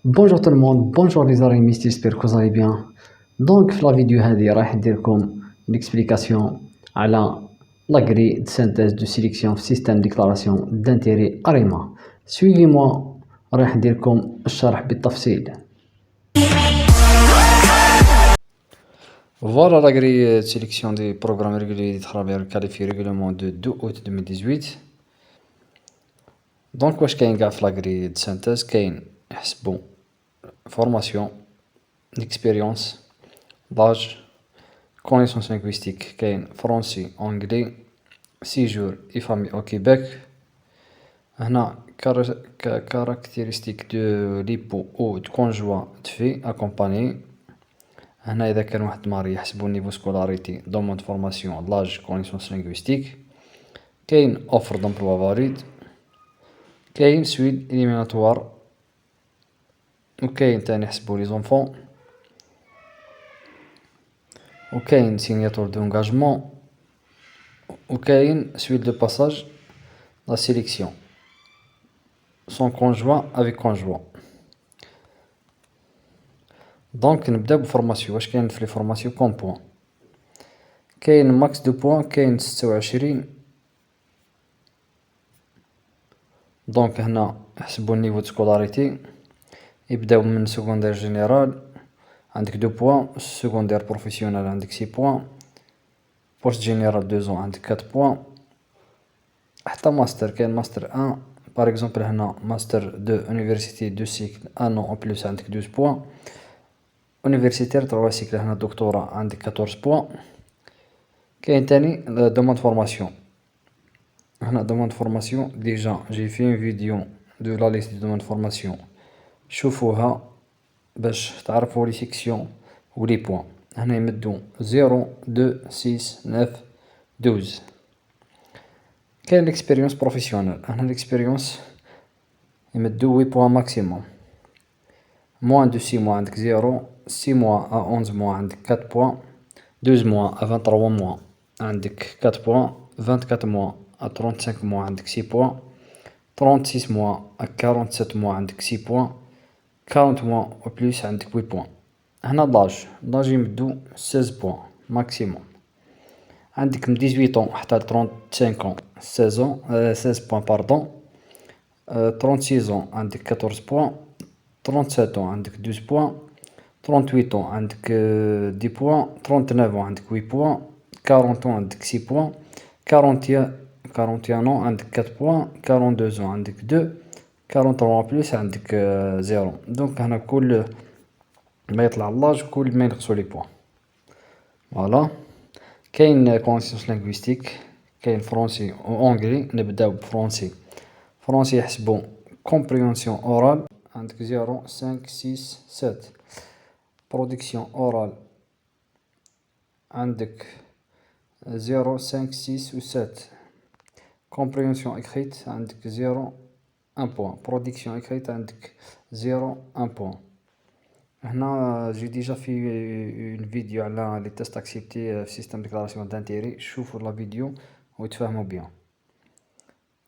Bonjour tout le monde, bonjour les amis, j'espère que vous allez bien. Donc في la vidéo هذه راح نديركم l'explication على la grille de synthèse de sélection في système déclaration d'intérêt ARIMA. Suivez-moi راح نديركم الشرح بالتفصيل. Voilà la grille de sélection des programmes réguliers de travail qualifiés règlement de 2 août 2018. Donc واش كاين كاع في la grille de synthèse كاين حسبوا formation, expérience, l'âge, connaissance linguistique, كاين français, anglais, séjour et famille au Québec. هنا caractéristique de l'époux ou de conjoint de fait accompagné. هنا إذا كان واحد ماري يحسبوا niveau scolarité, domaine de formation, l'âge, connaissance linguistique. كاين offre d'emploi valide. كاين suite éliminatoire. وكاين تاني يحسبوا les enfants. وكاين signature d'engagement. وكاين suite de passage, la sélection sans conjoint avec conjoint. دونك نبدا بفورماسيون. واش كاين في لي فورماسيون كوم بوان؟ كاين ماكس دو بوان، كاين 26. دونك هنا حسبوا النيفو دو سكولاريتي، يبداو من سكوندير جينيرال عندك 2 بوان، سكوندير بروفيسيونال عندك 6 بوان، بوست جينيرال 2 زون عندك 4 بوان، حتى ماستر. كاين ماستر 1 باغ اكزومبل هنا ماستر 2 يونيفرسيتي 2 سيكل 1 ان او بلوس عندك 12 بوان، يونيفرسيتير 3 سيكل هنا دكتوراه عندك 14 بوان. كاين تاني دوموند فورماسيون. هنا دوموند فورماسيون ديجا جي في فيديو دو لا ليست دو دوموند فورماسيون، شوفوها باش تعرفوا لي سيكسيون و لي بوان. هنا يمدو 0 2 6 9 12. كاين ليكسبيريونس بروفيسيونيل. هنا ليكسبيريونس يمدو 8 بوان ماكسيموم. موان دو 6 موا عندك 0، 6 موا ا 11 موا عندك 4 بوان، 12 موا ا 23 موا عندك 4 بوان، 24 موا ا 35 موا عندك 6 بوان، 36 موا ا 47 موا عندك 6 بوان، 40 موا و بلوس عندك 8 بوان. هنا لاج يمدو 16 بوان ماكسيموم. عندك من 18 حتى 35 16 بوان باردون، 36 عندك 14 بوان، 37 عندك 12 بوان، 38 عندك 10 بوان، 39 عندك 8 بوان، 40 عندك 6 بوان، 41 عندك 4 بوان، 42 عندك 2، 43 بلس عندك 0. دونك هنا كل ما يطلع اللاج كل ما ينقصوا لي بوان. فوالا. كاين كونسيونس لينغويستيك، كاين فرونسي و انجلي. نبداو بفرونسي. فرونسي يحسبوا كومبريهنسيون اورال عندك 0 5 6 7، برودكسيون اورال عندك 0 5 6 و 7، كومبريهنسيون اكريت عندك 0 1 بوان، برودكسيون اكريت عندك 0 1 بوان. هنا جي ديجا في اون فيديو على لي تيست اكسبتي في سيستم ديكلاراسيون دانتيري، شوفوا لا فيديو وتفهموا بيان.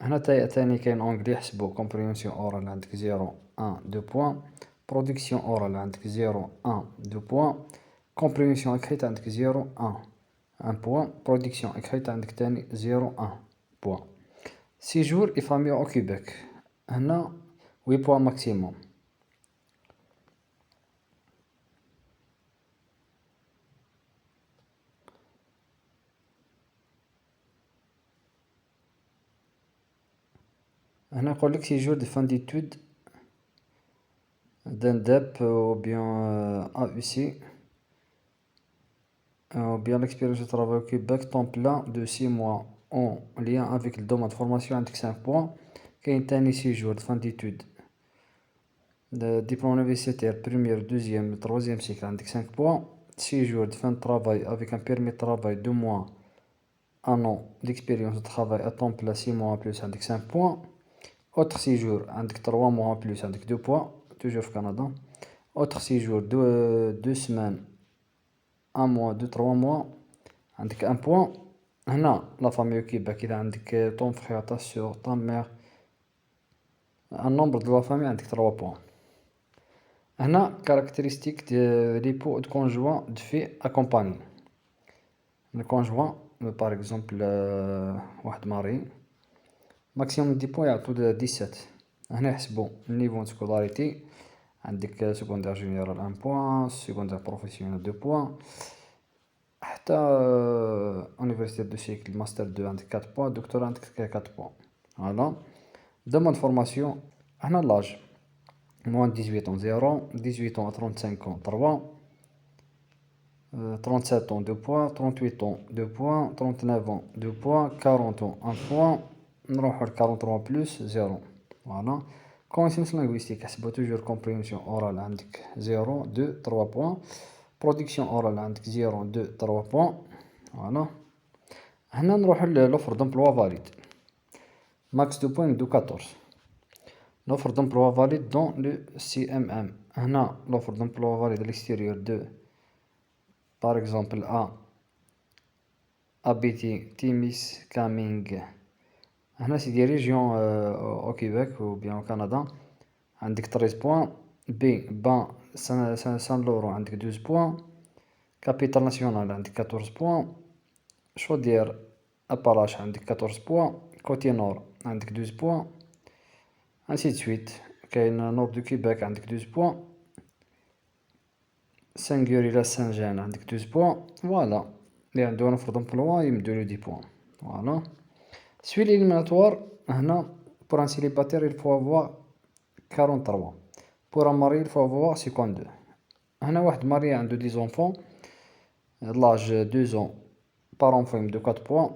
هنا تاني كاين اونجلي يحسبوا كومبريهنسيون اورال عندك 0 1 2 بوان، برودكسيون اورال عندك 0 1 2 بوان، كومبريهنسيون اكريت عندك 0 1 1 بوان، برودكسيون اكريت عندك تاني 0 1 بوان. سيجور اي فامي او كيبيك هنا 8 بوان ماكسيموم. هنا يقول لك سيجور دي فان ديتود d'un DEP ou bien AUC ou bien l'expérience de travail au Québec temps plein de 6 mois en lien avec le domaine de formation عندك 5 points. كاين تاني séjour de fin d'études de diplôme universitaire première deuxième troisième cycle عندك 5 points. Séjour de fin de travail avec un permis de travail 2 mois 1 an d'expérience de travail à temps plein 6 mois plus عندك 5 points. Autre séjour عندك 3 mois plus عندك 2 points toujours au Canada. Autre séjour 2 semaines 1 mois 2 3 mois عندك 1 point. هنا لا فامي au Québec إذا عندك ton frère ta soeur ta mère un nombre de la famille عندك 3 points. هنا caractéristique de l'époux de conjoint de fait accompagné. Le conjoint, par exemple, واحد ماري maximum ديبو يعطو 17. هنا يحسبو النيفو de scolarité. عندك secondaire général 1 point, secondaire professionnel 2 points, حتى université de cycle master 2 عندك 4 points, doctorat عندك 4 points. Voilà. Demande de formation, هنا l'âge moins 18 ans 0, 18 ans à 35 ans 3, 37 ans 2 points, 38 ans 2 points, 39 ans 2 points, 40 ans 1 point, نروحو ل 43 plus 0. Voilà. Connaissance linguistique, حسبو toujours compréhension orale عندك 0, 2, 3 points. Production orale عندك 0, 2, 3 points. Voilà. هنا نروحو l'offre d'emploi valide. Max de points de 14. L'offre d'emploi valide dans le CMM. هنا l'offre d'emploi valide à l'extérieur de, par exemple, à Abiti, Timis, Kaming. هنا c'est des régions au Québec ou bien au Canada. عندك 13 points. B, Ban, Saint-Laurent عندك 12 points. Capitale nationale عندك 14 points. Chaudière, Appalaches عندك 14 points. Côté nord عندك 12 points. Ainsi de suite. كاين nord du Québec عندك 12 points. Saint-Guéry Saint-Jean عندك 12 points. Voilà. اللي عنده offre d'emploi يمدولو 10 points. Voilà. Suite éliminatoire, هنا pour un célibataire il faut avoir 43. Pour un mari il faut avoir 52. هنا واحد marié عنده 10 enfants. L'âge 2 ans par enfant de 4 points.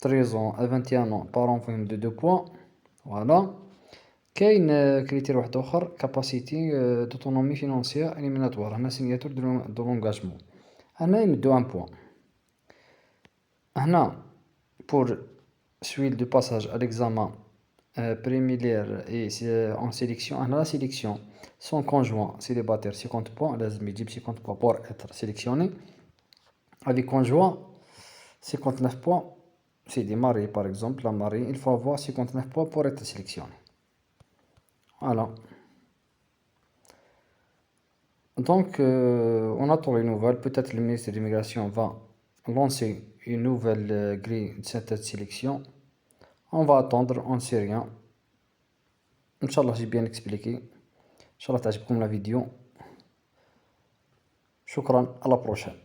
13 ans à 21 ans par enfant de 2 points. Voilà. كاين كريتير واحد اخر capacité d'autonomie financière éliminatoire. هنا signature de l'engagement. هنا يمدو 1 point. هنا pour suite de passage à l'examen préliminaire et en sélection, هنا la sélection son conjoint célibataire 50 points, لازم يجيب 50 points pour être sélectionné. Avec conjoint 59 points, c'est des mariés par exemple, la mariée, il faut avoir 59 points pour être sélectionné. Voilà. Donc, on attend les nouvelles. Peut-être le ministre de l'Immigration va lancer une nouvelle grille de cette sélection. On va attendre, on ne sait rien. Inch'Allah, j'ai bien expliqué. Inch'Allah, تعجبكم la vidéo. شكرا, à la prochaine.